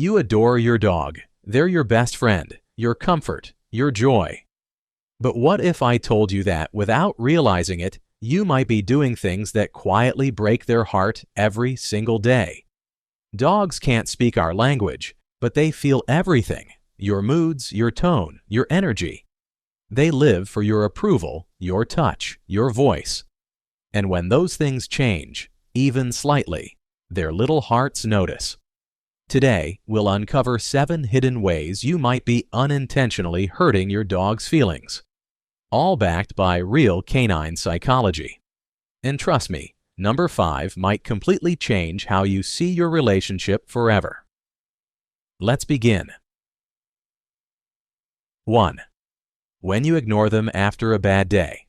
You adore your dog. They're your best friend, your comfort, your joy. But what if I told you that, without realizing it, you might be doing things that quietly break their heart every single day? Dogs can't speak our language, but they feel everything: your moods, your tone, your energy. They live for your approval, your touch, your voice. And when those things change, even slightly, their little hearts notice. Today, we'll uncover 7 hidden ways you might be unintentionally hurting your dog's feelings, all backed by real canine psychology. And trust me, number 5 might completely change how you see your relationship forever. Let's begin. 1. When you ignore them after a bad day.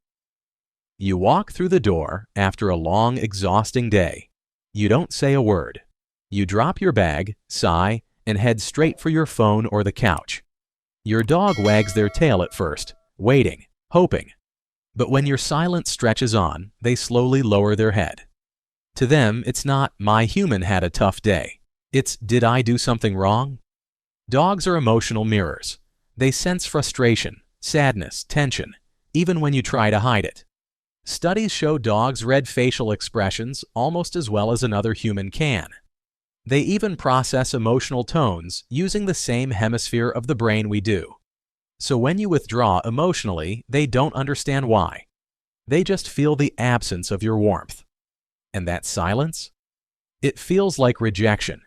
You walk through the door after a long, exhausting day. You don't say a word. You drop your bag, sigh, and head straight for your phone or the couch. Your dog wags their tail at first, waiting, hoping. But when your silence stretches on, they slowly lower their head. To them, it's not, "My human had a tough day." It's, "Did I do something wrong?" Dogs are emotional mirrors. They sense frustration, sadness, tension, even when you try to hide it. Studies show dogs read facial expressions almost as well as another human can. They even process emotional tones using the same hemisphere of the brain we do. So when you withdraw emotionally, they don't understand why. They just feel the absence of your warmth. And that silence? It feels like rejection.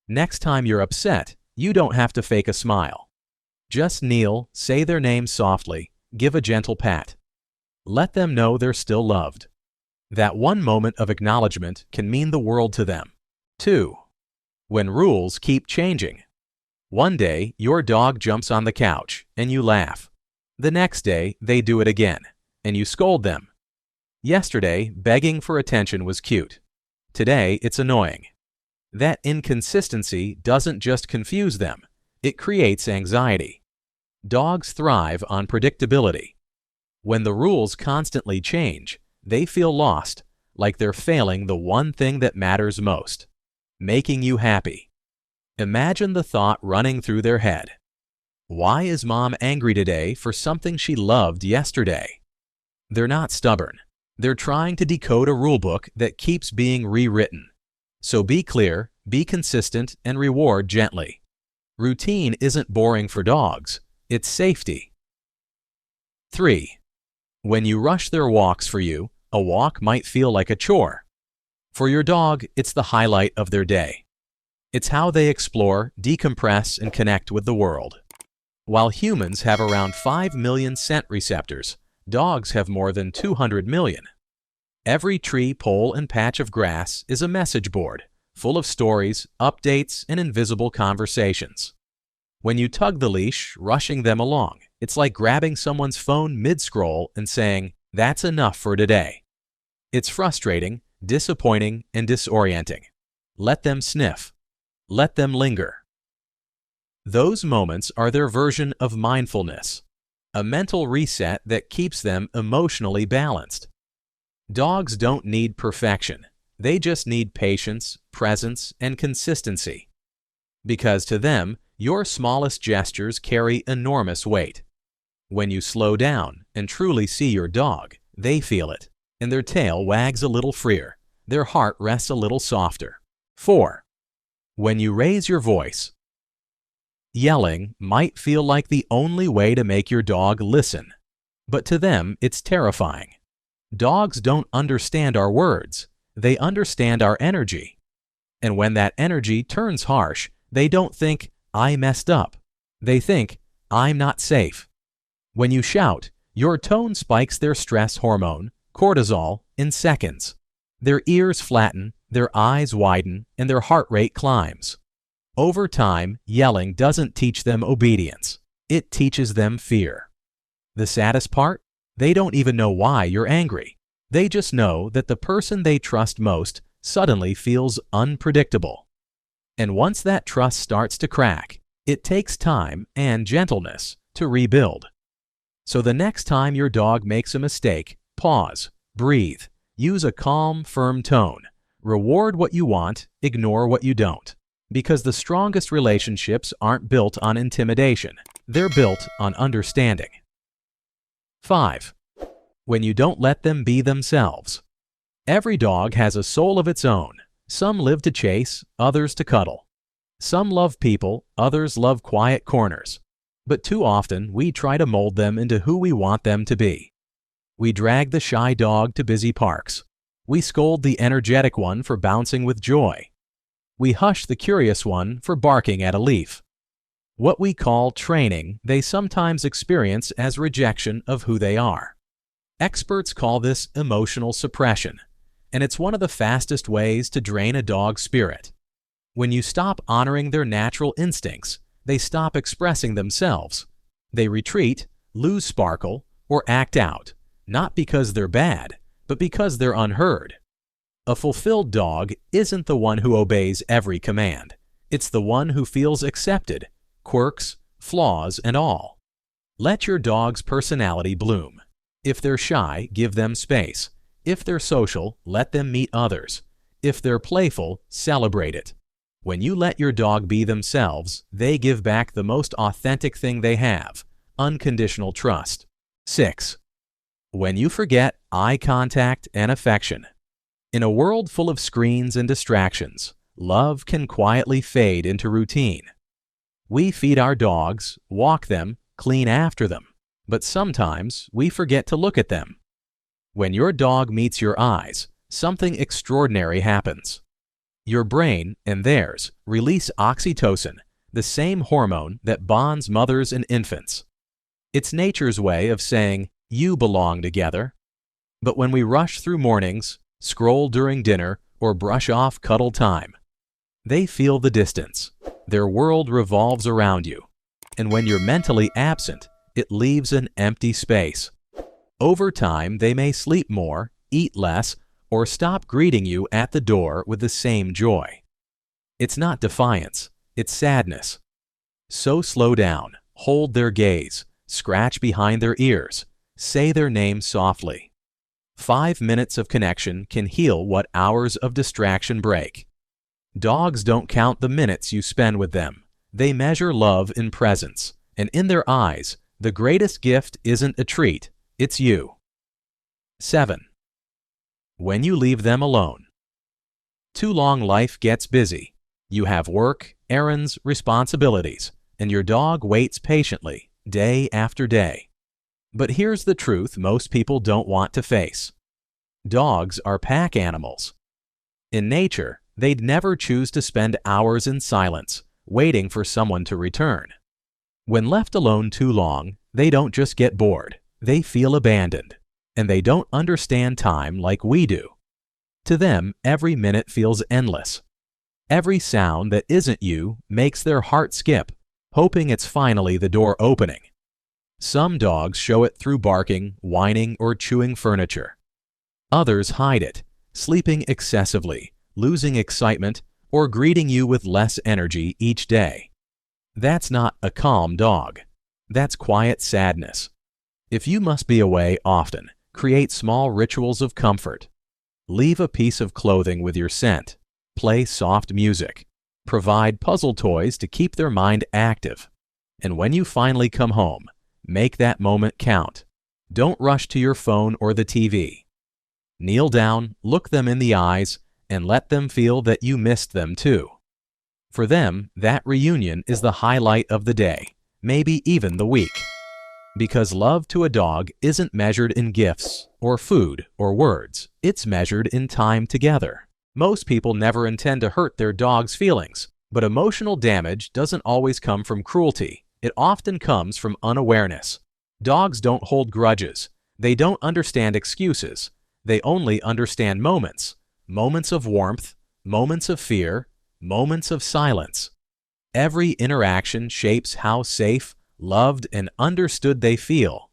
Next time you're upset, you don't have to fake a smile. Just kneel, say their name softly, give a gentle pat. Let them know they're still loved. That one moment of acknowledgement can mean the world to them. 2. When rules keep changing. One day, your dog jumps on the couch, and you laugh. The next day, they do it again, and you scold them. Yesterday, begging for attention was cute. Today, it's annoying. That inconsistency doesn't just confuse them, it creates anxiety. Dogs thrive on predictability. When the rules constantly change, they feel lost, like they're failing the one thing that matters most: making you happy. Imagine the thought running through their head. Why is Mom angry today for something she loved yesterday? They're not stubborn. They're trying to decode a rulebook that keeps being rewritten. So be clear, be consistent, and reward gently. Routine isn't boring for dogs. It's safety. 3. When you rush their walks for you, a walk might feel like a chore. For your dog, it's the highlight of their day. It's how they explore, decompress, and connect with the world. While humans have around 5 million scent receptors, dogs have more than 200 million. Every tree, pole, and patch of grass is a message board, full of stories, updates, and invisible conversations. When you tug the leash, rushing them along, it's like grabbing someone's phone mid-scroll and saying, "That's enough for today." It's frustrating, disappointing, and disorienting. Let them sniff. Let them linger. Those moments are their version of mindfulness, a mental reset that keeps them emotionally balanced. Dogs don't need perfection. They just need patience, presence, and consistency. Because to them, your smallest gestures carry enormous weight. When you slow down and truly see your dog, they feel it, and their tail wags a little freer, their heart rests a little softer. 4. When you raise your voice. Yelling might feel like the only way to make your dog listen, but to them it's terrifying. Dogs don't understand our words, they understand our energy. And when that energy turns harsh, they don't think, "I messed up." They think, "I'm not safe." When you shout, your tone spikes their stress hormone, cortisol, in seconds. Their ears flatten, their eyes widen, and their heart rate climbs. Over time, yelling doesn't teach them obedience. It teaches them fear. The saddest part? They don't even know why you're angry. They just know that the person they trust most suddenly feels unpredictable. And once that trust starts to crack, it takes time and gentleness to rebuild. So the next time your dog makes a mistake, pause, breathe, use a calm, firm tone. Reward what you want, ignore what you don't. Because the strongest relationships aren't built on intimidation. They're built on understanding. 5. When you don't let them be themselves. Every dog has a soul of its own. Some live to chase, others to cuddle. Some love people, others love quiet corners. But too often, we try to mold them into who we want them to be. We drag the shy dog to busy parks. We scold the energetic one for bouncing with joy. We hush the curious one for barking at a leaf. What we call training, they sometimes experience as rejection of who they are. Experts call this emotional suppression, and it's one of the fastest ways to drain a dog's spirit. When you stop honoring their natural instincts, they stop expressing themselves. They retreat, lose sparkle, or act out, not because they're bad, but because they're unheard. A fulfilled dog isn't the one who obeys every command. It's the one who feels accepted, quirks, flaws, and all. Let your dog's personality bloom. If they're shy, give them space. If they're social, let them meet others. If they're playful, celebrate it. When you let your dog be themselves, they give back the most authentic thing they have, unconditional trust. 6. When you forget eye contact and affection. In a world full of screens and distractions, love can quietly fade into routine. We feed our dogs, walk them, clean after them, but sometimes we forget to look at them. When your dog meets your eyes, something extraordinary happens. Your brain and theirs release oxytocin, the same hormone that bonds mothers and infants. It's nature's way of saying, you belong together. But when we rush through mornings, scroll during dinner, or brush off cuddle time, they feel the distance. Their world revolves around you. And when you're mentally absent, it leaves an empty space. Over time, they may sleep more, eat less, or stop greeting you at the door with the same joy. It's not defiance, it's sadness. So slow down, hold their gaze, scratch behind their ears, say their name softly. 5 minutes of connection can heal what hours of distraction break. Dogs don't count the minutes you spend with them. They measure love in presence, and in their eyes, the greatest gift isn't a treat, it's you. 7. When you leave them alone. Too long life gets busy. You have work, errands, responsibilities, and your dog waits patiently, day after day. But here's the truth most people don't want to face. Dogs are pack animals. In nature, they'd never choose to spend hours in silence, waiting for someone to return. When left alone too long, they don't just get bored, they feel abandoned. And they don't understand time like we do. To them, every minute feels endless. Every sound that isn't you makes their heart skip, hoping it's finally the door opening. Some dogs show it through barking, whining, or chewing furniture. Others hide it, sleeping excessively, losing excitement, or greeting you with less energy each day. That's not a calm dog. That's quiet sadness. If you must be away often, create small rituals of comfort. Leave a piece of clothing with your scent. Play soft music. Provide puzzle toys to keep their mind active. And when you finally come home, make that moment count. Don't rush to your phone or the TV. Kneel down, look them in the eyes, and let them feel that you missed them too. For them, that reunion is the highlight of the day, maybe even the week. Because love to a dog isn't measured in gifts, or food, or words. It's measured in time together. Most people never intend to hurt their dog's feelings, but emotional damage doesn't always come from cruelty. It often comes from unawareness. Dogs don't hold grudges. They don't understand excuses. They only understand moments. Moments of warmth, moments of fear, moments of silence. Every interaction shapes how safe, loved, and understood they feel.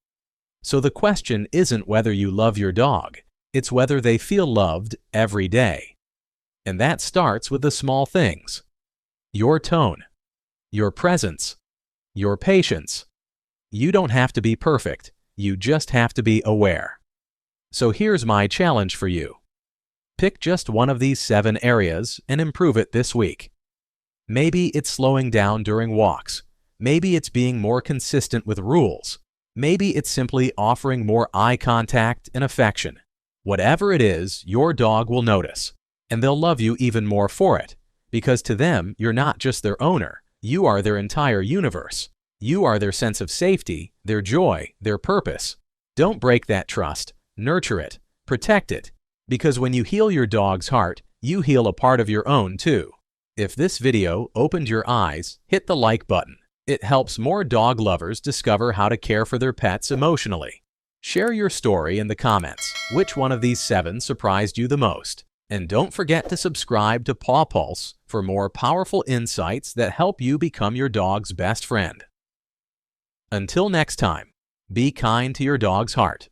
So the question isn't whether you love your dog, it's whether they feel loved every day. And that starts with the small things. Your tone, your presence, your patience. You don't have to be perfect, you just have to be aware. So here's my challenge for you. Pick just one of these 7 areas and improve it this week. Maybe it's slowing down during walks. Maybe it's being more consistent with rules. Maybe it's simply offering more eye contact and affection. Whatever it is, your dog will notice, and they'll love you even more for it, because to them, you're not just their owner, you are their entire universe. You are their sense of safety, their joy, their purpose. Don't break that trust. Nurture it. Protect it. Because when you heal your dog's heart, you heal a part of your own too. If this video opened your eyes, hit the like button. It helps more dog lovers discover how to care for their pets emotionally. Share your story in the comments. Which one of these 7 surprised you the most? And don't forget to subscribe to Paw Pulse for more powerful insights that help you become your dog's best friend. Until next time, be kind to your dog's heart.